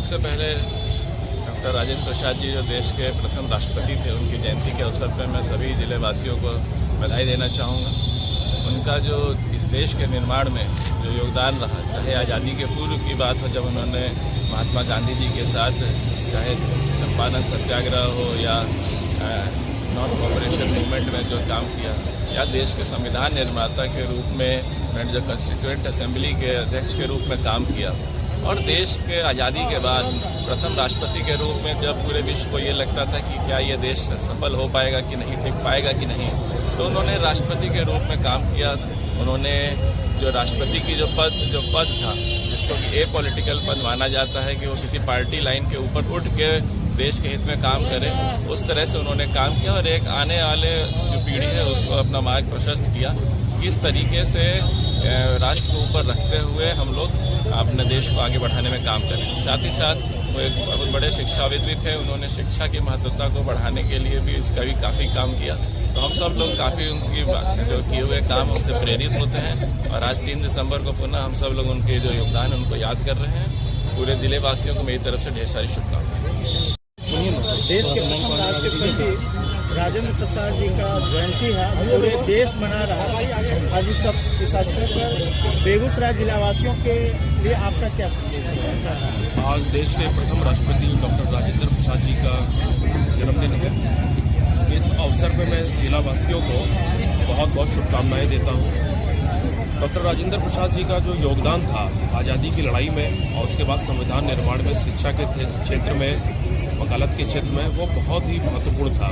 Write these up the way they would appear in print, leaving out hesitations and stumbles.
सबसे पहले डॉक्टर राजेंद्र प्रसाद जी जो देश के प्रथम राष्ट्रपति थे, उनकी जयंती के अवसर पर मैं सभी जिले वासियों को बधाई देना चाहूँगा। उनका जो इस देश के निर्माण में जो योगदान रहा, चाहे आज़ादी के पूर्व की बात हो जब उन्होंने महात्मा गांधी जी के साथ चाहे चंपारण सत्याग्रह हो या नॉन कोऑपरेशन मूवमेंट में जो काम किया, या देश के संविधान निर्माता के रूप में उन्होंने जो कॉन्स्टिट्यूएंट असेंबली के अध्यक्ष के रूप में काम किया, और देश के आज़ादी के बाद प्रथम राष्ट्रपति के रूप में जब पूरे विश्व को ये लगता था कि क्या ये देश सफल हो पाएगा कि नहीं, टिक पाएगा कि नहीं, तो उन्होंने राष्ट्रपति के रूप में काम किया। उन्होंने जो राष्ट्रपति की जो पद था, जिसको कि ए पॉलिटिकल पद माना जाता है कि वो किसी पार्टी लाइन के ऊपर उठ के देश के हित में काम करे, उस तरह से उन्होंने काम किया और एक आने वाले जो पीढ़ी है उसको अपना मार्ग प्रशस्त किया। किस तरीके से राष्ट्र को ऊपर रखते हुए हम लोग अपने देश को आगे बढ़ाने में काम करें। साथ ही साथ वो एक बहुत बड़े शिक्षाविद भी थे, उन्होंने शिक्षा की महत्वता को बढ़ाने के लिए भी इसका भी काफ़ी काम किया। तो हम सब लोग काफ़ी उनकी जो किए हुए काम उनसे प्रेरित होते हैं, और आज 3 दिसंबर को पुनः हम सब लोग उनके जो योगदान है उनको याद कर रहे हैं। पूरे जिले वासियों को मेरी तरफ से ढेर सारी शुभकामनाएं। देश के प्रथम राष्ट्रपति राजेंद्र प्रसाद जी का जयंती है, पूरे देश मना रहा है। आज इस अवसर पर बेगूसराय जिलावासियों के लिए आपका क्या संदेश है? आज देश के प्रथम राष्ट्रपति डॉक्टर राजेंद्र प्रसाद जी का जन्मदिन है। इस अवसर पर मैं जिलावासियों को बहुत बहुत शुभकामनाएं देता हूं। डॉक्टर राजेंद्र प्रसाद जी का जो योगदान था आज़ादी की लड़ाई में और उसके बाद संविधान निर्माण में, शिक्षा के क्षेत्र में, वकालत के क्षेत्र में, वो बहुत ही महत्वपूर्ण था।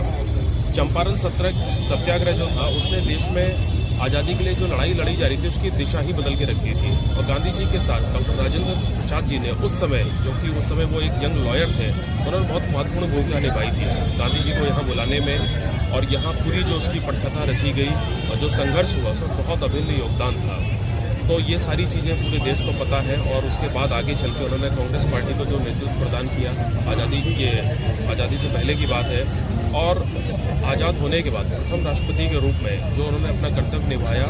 चंपारण सत्याग्रह जो था उसने देश में आज़ादी के लिए जो लड़ाई लड़ी जा रही थी उसकी दिशा ही बदल के रखी थी। और गांधी जी के साथ डॉक्टर राजेंद्र प्रसाद जी ने उस समय, जो कि उस समय वो एक यंग लॉयर थे, उन्होंने बहुत महत्वपूर्ण भूमिका निभाई थी गांधी जी को यहाँ बुलाने में, और यहाँ पूरी जो उसकी पटकथा रची गई और जो संघर्ष हुआ उसमें बहुत अभिन्न योगदान था। तो ये सारी चीज़ें पूरे देश को पता है, और उसके बाद आगे चल के उन्होंने कांग्रेस पार्टी को जो नेतृत्व प्रदान किया आज़ादी से पहले की बात है, और आज़ाद होने के बाद प्रथम राष्ट्रपति के रूप में जो उन्होंने अपना कर्तव्य निभाया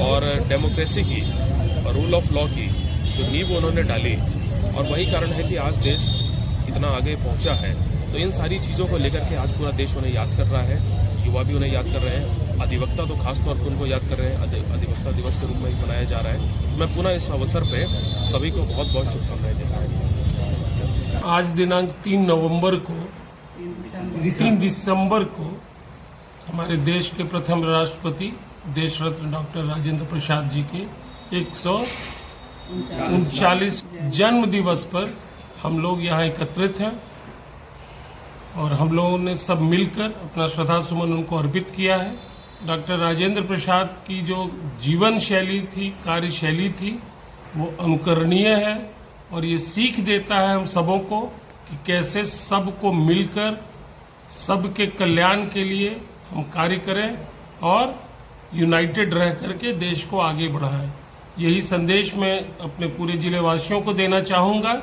और डेमोक्रेसी की और रूल ऑफ लॉ की जो नींव उन्होंने डाली, और वही कारण है कि आज देश इतना आगे पहुंचा है। तो इन सारी चीज़ों को लेकर के आज पूरा देश उन्हें याद कर रहा है, युवा भी उन्हें याद कर रहे हैं, अधिवक्ता तो खास तौर पर उनको याद कर रहे हैं, अधिवक्ता दिवस के रूप में मनाया जा रहा है। मैं पुनः इस अवसर पर सभी को बहुत बहुत शुभकामनाएं देता हूँ। आज दिनांक 3 दिसंबर को हमारे देश के प्रथम राष्ट्रपति देश रत्न डॉक्टर राजेंद्र प्रसाद जी के 139 जन्म दिवस पर हम लोग यहाँ एकत्रित हैं, और हम लोगों ने सब मिलकर अपना श्रद्धा सुमन उनको अर्पित किया है। डॉक्टर राजेंद्र प्रसाद की जो जीवन शैली थी, कार्यशैली थी, वो अनुकरणीय है, और ये सीख देता है हम सबों को कि कैसे सबको मिलकर सबके कल्याण के लिए हम कार्य करें और यूनाइटेड रह करके देश को आगे बढ़ाएं। यही संदेश मैं अपने पूरे जिले वासियों को देना चाहूँगा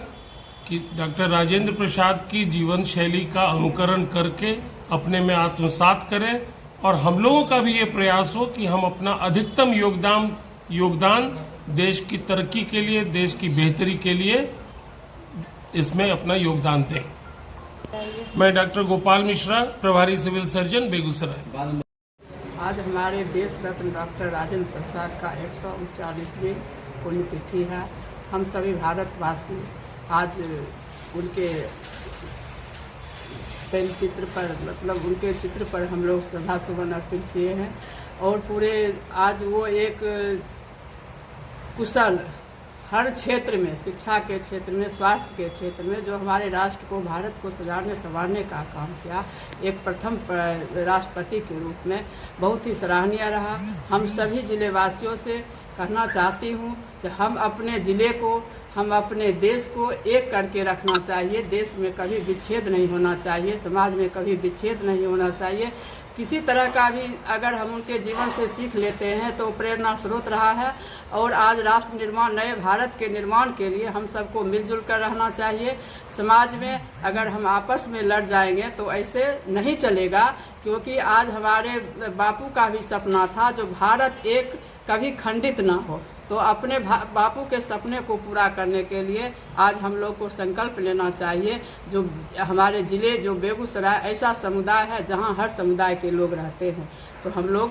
कि डॉक्टर राजेंद्र प्रसाद की जीवन शैली का अनुकरण करके अपने में आत्मसात करें, और हम लोगों का भी ये प्रयास हो कि हम अपना अधिकतम योगदान देश की तरक्की के लिए, देश की बेहतरी के लिए इसमें अपना योगदान दें। मैं डॉक्टर गोपाल मिश्रा, प्रभारी सिविल सर्जन, बेगूसराय। आज हमारे देश रत्न डॉक्टर राजेंद्र प्रसाद का 139वीं पुण्यतिथि है। हम सभी भारतवासी आज उनके चित्र पर, मतलब उनके चित्र पर हम लोग श्रद्धा सुमन अर्पित किए हैं, और पूरे आज वो एक कुशल हर क्षेत्र में, शिक्षा के क्षेत्र में, स्वास्थ्य के क्षेत्र में, जो हमारे राष्ट्र को, भारत को सजाने संवारने का काम किया, एक प्रथम राष्ट्रपति के रूप में बहुत ही सराहनीय रहा। हम सभी जिले वासियों से कहना चाहती हूँ कि हम अपने ज़िले को, हम अपने देश को एक करके रखना चाहिए। देश में कभी विच्छेद नहीं होना चाहिए, समाज में कभी विच्छेद नहीं होना चाहिए। किसी तरह का भी अगर हम उनके जीवन से सीख लेते हैं तो प्रेरणा स्रोत रहा है, और आज राष्ट्र निर्माण, नए भारत के निर्माण के लिए हम सबको मिलजुल कर रहना चाहिए। समाज में अगर हम आपस में लड़ जाएंगे तो ऐसे नहीं चलेगा, क्योंकि आज हमारे बापू का भी सपना था जो भारत एक कभी खंडित ना हो, तो अपने बापू के सपने को पूरा करने के लिए आज हम लोग को संकल्प लेना चाहिए। जो हमारे ज़िले जो बेगूसराय ऐसा समुदाय है जहां हर समुदाय के लोग रहते हैं, तो हम लोग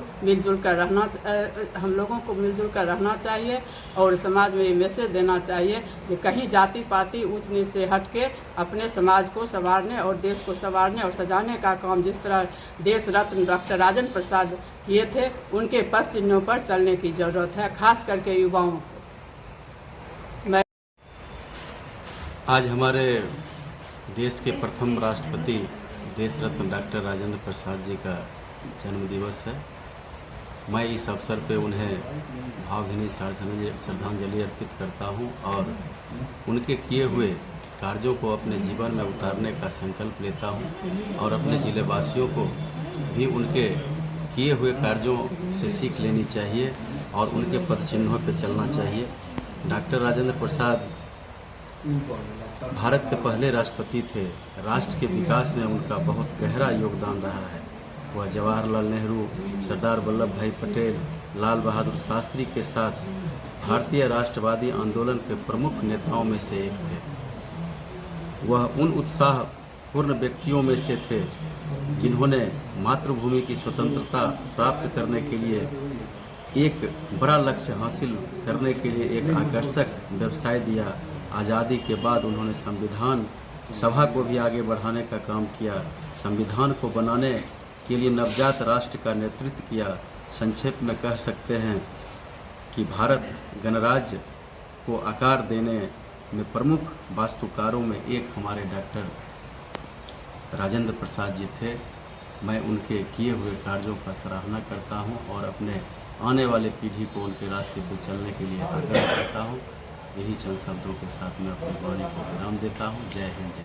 हम लोगों को मिलजुल कर रहना चाहिए और समाज में ये मैसेज देना चाहिए कि कहीं जाति पाति ऊंच नीच से हट के अपने समाज को संवारने और देश को संवारने और सजाने का काम जिस तरह देश रत्न डॉक्टर राजेंद्र प्रसाद किए थे, उनके पथ चिन्हों पर चलने की ज़रूरत है, खास करके युवाओं को। आज हमारे देश के प्रथम राष्ट्रपति देश रत्न डॉक्टर राजेंद्र प्रसाद जी का जन्म दिवस है। मैं इस अवसर पे उन्हें भावभीनी श्रद्धांजलि अर्पित करता हूं और उनके किए हुए कार्यों को अपने जीवन में उतारने का संकल्प लेता हूं और अपने जिले वासियों को भी उनके किए हुए कार्यों से सीख लेनी चाहिए और उनके पद चिन्हों पर चलना चाहिए। डॉक्टर राजेंद्र प्रसाद भारत के पहले राष्ट्रपति थे। राष्ट्र के विकास में उनका बहुत गहरा योगदान रहा है। वह जवाहरलाल नेहरू, सरदार वल्लभ भाई पटेल, लाल बहादुर शास्त्री के साथ भारतीय राष्ट्रवादी आंदोलन के प्रमुख नेताओं में से एक थे। वह उन उत्साहपूर्ण व्यक्तियों में से थे जिन्होंने मातृभूमि की स्वतंत्रता प्राप्त करने के लिए एक बड़ा लक्ष्य हासिल करने के लिए एक आकर्षक व्यवसाय दिया। आज़ादी के बाद उन्होंने संविधान सभा को भी आगे बढ़ाने का काम किया। संविधान को बनाने के लिए नवजात राष्ट्र का नेतृत्व किया। संक्षेप में कह सकते हैं कि भारत गणराज्य को आकार देने में प्रमुख वास्तुकारों में एक हमारे डॉक्टर राजेंद्र प्रसाद जी थे। मैं उनके किए हुए कार्यों का सराहना करता हूं और अपने आने वाले पीढ़ी को उनके रास्ते पर चलने के लिए आग्रह करता हूं। यही चंद शब्दों के साथ मैं अपनी वाणी को विराम देता हूं। जय हिंद।